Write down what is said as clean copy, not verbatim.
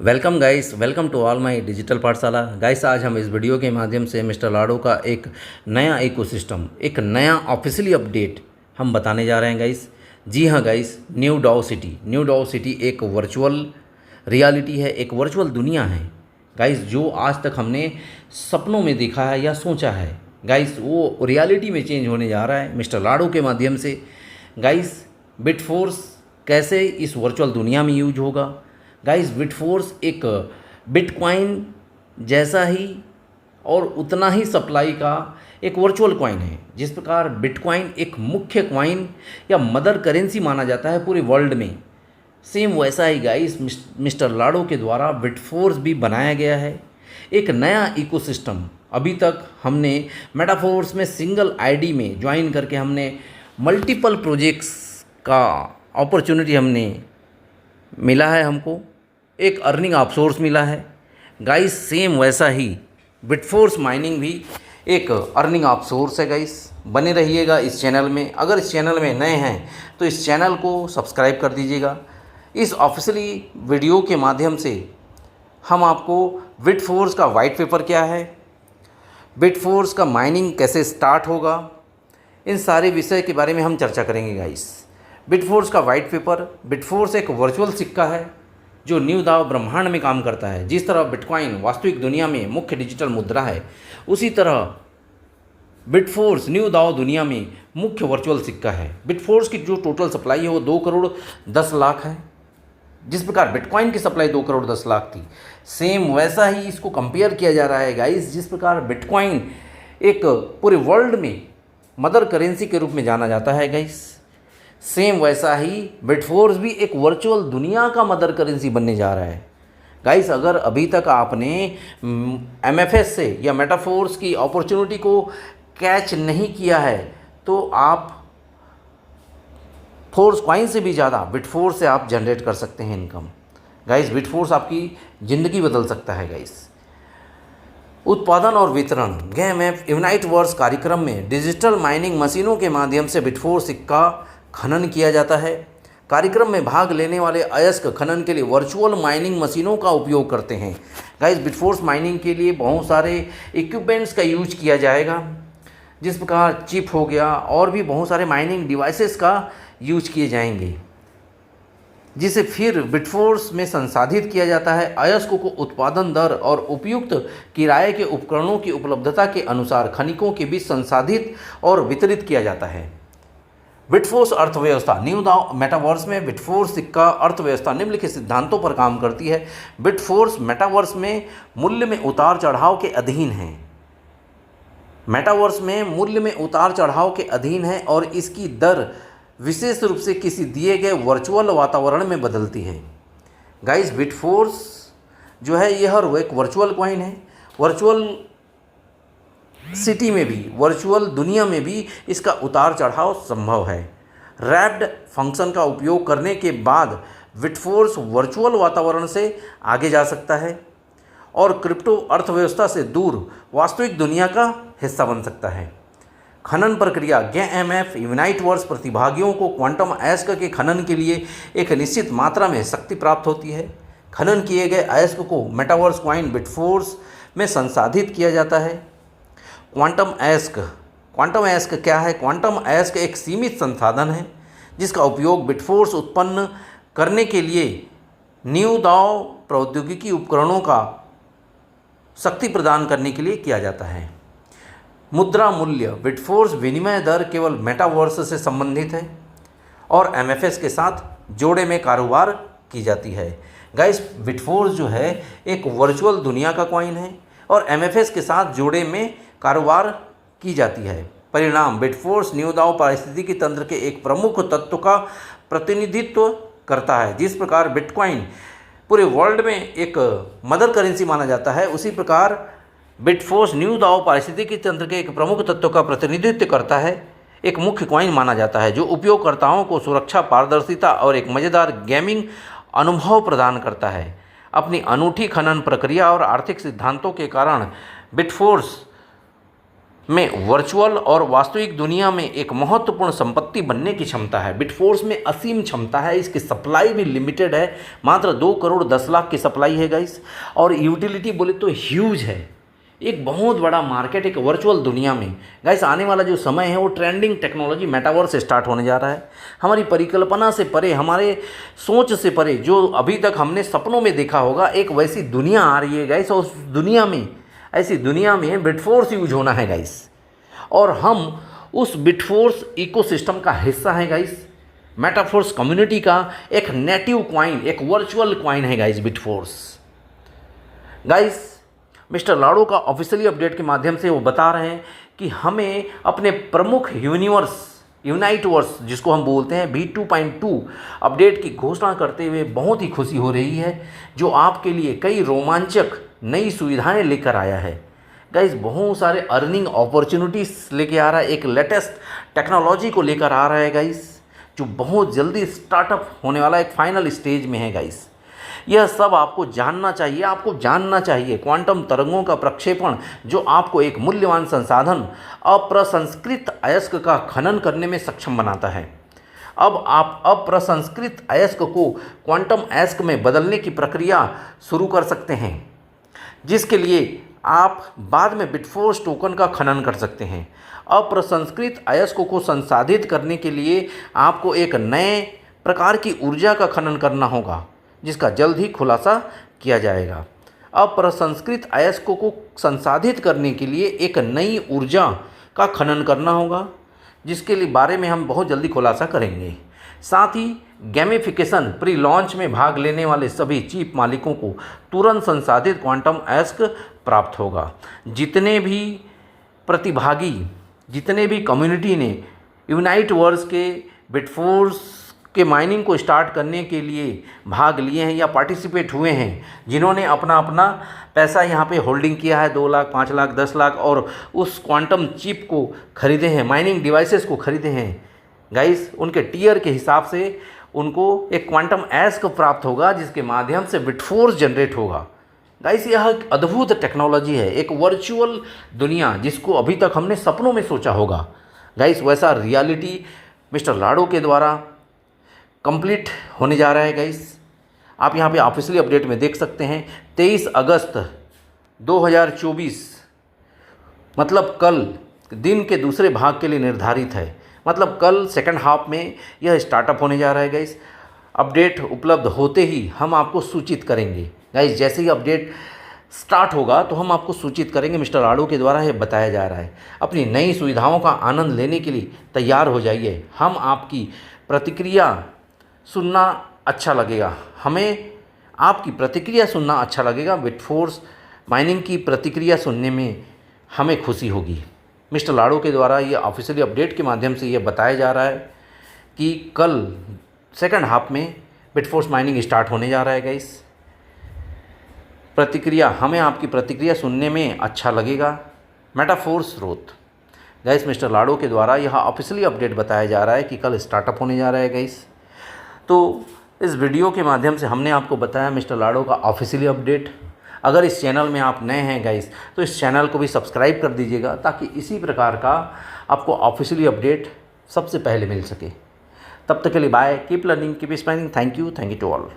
Welcome guys, welcome to all my digital पाठशाला। Guys, आज हम इस वीडियो के माध्यम से मिस्टर लाडो का एक नया इकोसिस्टम, एक नया ऑफिशियली अपडेट हम बताने जा रहे हैं गाइस। जी हाँ गाइस, न्यू डाओ सिटी एक वर्चुअल रियलिटी है, एक वर्चुअल दुनिया है गाइस, जो आज तक हमने सपनों में देखा है या सोचा है गाइस, वो रियलिटी में चेंज होने जा रहा है मिस्टर लाडो के माध्यम से। गाइस, बिटफोर्स कैसे इस वर्चुअल दुनिया में यूज होगा गाइस। बिटफोर्स एक बिटकॉइन जैसा ही और उतना ही सप्लाई का एक वर्चुअल कॉइन है। जिस प्रकार बिटकॉइन एक मुख्य कॉइन या मदर करेंसी माना जाता है पूरे वर्ल्ड में, सेम वैसा ही गाइस मिस्टर लाडो के द्वारा बिटफोर्स भी बनाया गया है। एक नया इकोसिस्टम। अभी तक हमने मेटाफोर्स में सिंगल आईडी में ज्वाइन करके हमने मल्टीपल प्रोजेक्ट्स का अपॉर्चुनिटी हमने मिला है, हमको एक अर्निंग ऑफसोर्स मिला है गाइस। सेम वैसा ही बिटफोर्स माइनिंग भी एक अर्निंग ऑफसोर्स है गाइस। बने रहिएगा इस चैनल में। अगर इस चैनल में नए हैं तो इस चैनल को सब्सक्राइब कर दीजिएगा। इस ऑफिशियली वीडियो के माध्यम से हम आपको बिटफोर्स का वाइट पेपर क्या है, बिटफोर्स का माइनिंग कैसे स्टार्ट होगा, इन सारे विषय के बारे में हम चर्चा करेंगे गाइस। बिटफोर्स का वाइट पेपर। बिटफोर्स एक वर्चुअल सिक्का है जो न्यू दाव ब्रह्मांड में काम करता है। जिस तरह बिटकॉइन वास्तविक दुनिया में मुख्य डिजिटल मुद्रा है, उसी तरह बिटफोर्स न्यू दाव दुनिया में मुख्य वर्चुअल सिक्का है। बिटफोर्स की जो टोटल सप्लाई है वो 2 करोड़ 10 लाख है। जिस प्रकार बिटकॉइन की सप्लाई 2 करोड़ 10 लाख थी, सेम वैसा ही इसको कंपेयर किया जा रहा है गाइस। जिस प्रकार बिटकॉइन एक पूरे वर्ल्ड में मदर करेंसी के रूप में जाना जाता है गाइस, सेम वैसा ही बिटफोर्स भी एक वर्चुअल दुनिया का मदर करेंसी बनने जा रहा है गाइस। अगर अभी तक आपने एमएफएस से या मेटाफोर्स की अपॉर्चुनिटी को कैच नहीं किया है तो आप फोर्स कॉइन से भी ज़्यादा बिटफोर्स से आप जनरेट कर सकते हैं इनकम गाइस। बिटफोर्स आपकी ज़िंदगी बदल सकता है गाइस। उत्पादन और वितरण। गेम ऐप इवनाइट वर्स कार्यक्रम में डिजिटल माइनिंग मशीनों के माध्यम से बिटफोर्स सिक्का खनन किया जाता है। कार्यक्रम में भाग लेने वाले अयस्क खनन के लिए वर्चुअल माइनिंग मशीनों का उपयोग करते हैं गाइस। बिटफोर्स माइनिंग के लिए बहुत सारे इक्विपमेंट्स का यूज किया जाएगा, जिस प्रकार चिप हो गया और भी बहुत सारे माइनिंग डिवाइसेस का यूज किए जाएंगे, जिसे फिर बिटफोर्स में संसाधित किया जाता है। अयस्कों को उत्पादन दर और उपयुक्त किराए के उपकरणों की उपलब्धता के अनुसार खनिकों के बीच संसाधित और वितरित किया जाता है। बिटफोर्स अर्थव्यवस्था। न्यू दाव मेटावर्स में बिटफोर्स सिक्का अर्थव्यवस्था निम्नलिखित सिद्धांतों पर काम करती है। बिटफोर्स मेटावर्स में मूल्य में उतार चढ़ाव के अधीन है। मेटावर्स में मूल्य में उतार चढ़ाव के अधीन है और इसकी दर विशेष रूप से किसी दिए गए वर्चुअल वातावरण में बदलती है गाइस। बिटफोर्स जो है यह एक वर्चुअल कॉइन है। वर्चुअल सिटी में भी, वर्चुअल दुनिया में भी इसका उतार चढ़ाव संभव है। रैप्ड फंक्शन का उपयोग करने के बाद बिटफोर्स वर्चुअल वातावरण से आगे जा सकता है और क्रिप्टो अर्थव्यवस्था से दूर वास्तविक दुनिया का हिस्सा बन सकता है। खनन प्रक्रिया। गेएमएफ इवनाइट वर्स प्रतिभागियों को क्वांटम अयस्क के खनन के लिए एक निश्चित मात्रा में शक्ति प्राप्त होती है। खनन किए गए अयस्क को मेटावर्स कॉइन बिटफोर्स में संसाधित किया जाता है। क्वांटम अयस्क। क्वांटम अयस्क क्या है? क्वांटम अयस्क एक सीमित संसाधन है जिसका उपयोग बिटफोर्स उत्पन्न करने के लिए न्यू दाव प्रौद्योगिकी उपकरणों का शक्ति प्रदान करने के लिए किया जाता है। मुद्रा मूल्य। बिटफोर्स विनिमय दर केवल मेटावर्स से संबंधित है और एमएफएस के साथ जोड़े में कारोबार की जाती है गाइस। बिटफोर्स जो है एक वर्चुअल दुनिया का कॉइन है और एमएफएस के साथ जोड़े में कारोबार की जाती है। परिणाम। बिटफोर्स न्यू दाव पारिस्थितिकी तंत्र के एक प्रमुख तत्व का प्रतिनिधित्व करता है। जिस प्रकार बिटकॉइन पूरे वर्ल्ड में एक मदर करेंसी माना जाता है, उसी प्रकार बिटफोर्स न्यू दाव पारिस्थितिकी तंत्र के एक प्रमुख तत्व का प्रतिनिधित्व करता है, एक मुख्य कॉइन माना जाता है जो उपयोगकर्ताओं को सुरक्षा, पारदर्शिता और एक मज़ेदार गेमिंग अनुभव प्रदान करता है। अपनी अनूठी खनन प्रक्रिया और आर्थिक सिद्धांतों के कारण बिटफोर्स में वर्चुअल और वास्तविक दुनिया में एक महत्वपूर्ण संपत्ति बनने की क्षमता है। बिटफोर्स में असीम क्षमता है, इसकी सप्लाई भी लिमिटेड है, मात्र 2 करोड़ 10 लाख की सप्लाई है गाइस। और यूटिलिटी बोले तो ह्यूज है, एक बहुत बड़ा मार्केट एक वर्चुअल दुनिया में। गाइस आने वाला जो समय है वो ट्रेंडिंग टेक्नोलॉजी मेटावर्स से स्टार्ट होने जा रहा है। हमारी परिकल्पना से परे, हमारे सोच से परे, जो अभी तक हमने सपनों में देखा होगा, एक वैसी दुनिया आ रही है गाइस। और उस दुनिया में, ऐसी दुनिया में बिटफोर्स यूज होना है गाइस, और हम उस बिटफोर्स इकोसिस्टम का हिस्सा है गाइस। मेटाफोर्स कम्युनिटी का एक नेटिव क्वाइन, एक वर्चुअल क्वाइन है गाइस बिटफोर्स। गाइस मिस्टर लाड़ो का ऑफिशियली अपडेट के माध्यम से वो बता रहे हैं कि हमें अपने प्रमुख यूनाइटवर्स जिसको हम बोलते हैं V2.2 अपडेट की घोषणा करते हुए बहुत ही खुशी हो रही है, जो आपके लिए कई रोमांचक नई सुविधाएं लेकर आया है गाइस। बहुत सारे अर्निंग अपॉर्चुनिटीज़ लेके आ रहा है, एक लेटेस्ट टेक्नोलॉजी को लेकर आ रहा है गाइस, जो बहुत जल्दी स्टार्टअप होने वाला एक फाइनल स्टेज में है गाइस। यह सब आपको जानना चाहिए, आपको जानना चाहिए। क्वांटम तरंगों का प्रक्षेपण जो आपको एक मूल्यवान संसाधन अप्रसंस्कृत अयस्क का खनन करने में सक्षम बनाता है। अब आप अप्रसंस्कृत अयस्क को क्वांटम अयस्क में बदलने की प्रक्रिया शुरू कर सकते हैं, जिसके लिए आप बाद में बिटफोर्स टोकन का खनन कर सकते हैं। अप्रसंस्कृत अयस्क को संसाधित करने के लिए आपको एक नए प्रकार की ऊर्जा का खनन करना होगा, जिसका जल्द ही खुलासा किया जाएगा। अप्रसंस्कृत अयस्कों को संसाधित करने के लिए एक नई ऊर्जा का खनन करना होगा, जिसके लिए बारे में हम बहुत जल्दी खुलासा करेंगे। साथ ही गेमिफिकेशन प्री लॉन्च में भाग लेने वाले सभी चिप मालिकों को तुरंत संसाधित क्वांटम अयस्क प्राप्त होगा। जितने भी प्रतिभागी, जितने भी कम्युनिटी ने यूनाइटवर्स के बिटफोर्स के माइनिंग को स्टार्ट करने के लिए भाग लिए हैं या पार्टिसिपेट हुए हैं, जिन्होंने अपना अपना पैसा यहाँ पे होल्डिंग किया है, 2 लाख 5 लाख 10 लाख, और उस क्वांटम चिप को खरीदे हैं, माइनिंग डिवाइसेस को खरीदे हैं गाइस, उनके टीयर के हिसाब से उनको एक क्वांटम अयस्क प्राप्त होगा, जिसके माध्यम से बिटफोर्स जनरेट होगा। गाइस यह एक अद्भुत टेक्नोलॉजी है, एक वर्चुअल दुनिया जिसको अभी तक हमने सपनों में सोचा होगा गाइस, वैसा रियलिटी मिस्टर लाड़ो के द्वारा कंप्लीट होने जा रहा है गाइस। आप यहाँ पे ऑफिशियली अपडेट में देख सकते हैं 23 अगस्त 2024 मतलब कल दिन के दूसरे भाग के लिए निर्धारित है, मतलब कल सेकंड हाफ में यह स्टार्टअप होने जा रहा है गाइस। अपडेट उपलब्ध होते ही हम आपको सूचित करेंगे गाइस। जैसे ही अपडेट स्टार्ट होगा तो हम आपको सूचित करेंगे। मिस्टर लाड़ो के द्वारा यह बताया जा रहा है। अपनी नई सुविधाओं का आनंद लेने के लिए तैयार हो जाइए। हम आपकी प्रतिक्रिया सुनना अच्छा लगेगा, हमें आपकी प्रतिक्रिया सुनना अच्छा लगेगा। बिटफोर्स माइनिंग की प्रतिक्रिया सुनने में हमें खुशी होगी। मिस्टर लाड़ो के द्वारा ये ऑफिशियली अपडेट के माध्यम से ये बताया जा रहा है कि कल सेकंड हाफ में बिटफोर्स माइनिंग स्टार्ट होने जा रहा है गाइस। प्रतिक्रिया, हमें आपकी प्रतिक्रिया सुनने में अच्छा लगेगा। मेटाफोर्स स्रोत गाइस, मिस्टर लाड़ो के द्वारा यह ऑफिशियली अपडेट बताया जा रहा है कि कल स्टार्टअप होने जा रहा है गाइस। तो इस वीडियो के माध्यम से हमने आपको बताया मिस्टर लाड़ो का ऑफिशियली अपडेट। अगर इस चैनल में आप नए हैं गाइस, तो इस चैनल को भी सब्सक्राइब कर दीजिएगा, ताकि इसी प्रकार का आपको ऑफिशियली अपडेट सबसे पहले मिल सके। तब तक के लिए bye, keep learning, keep smiling. Thank you to all.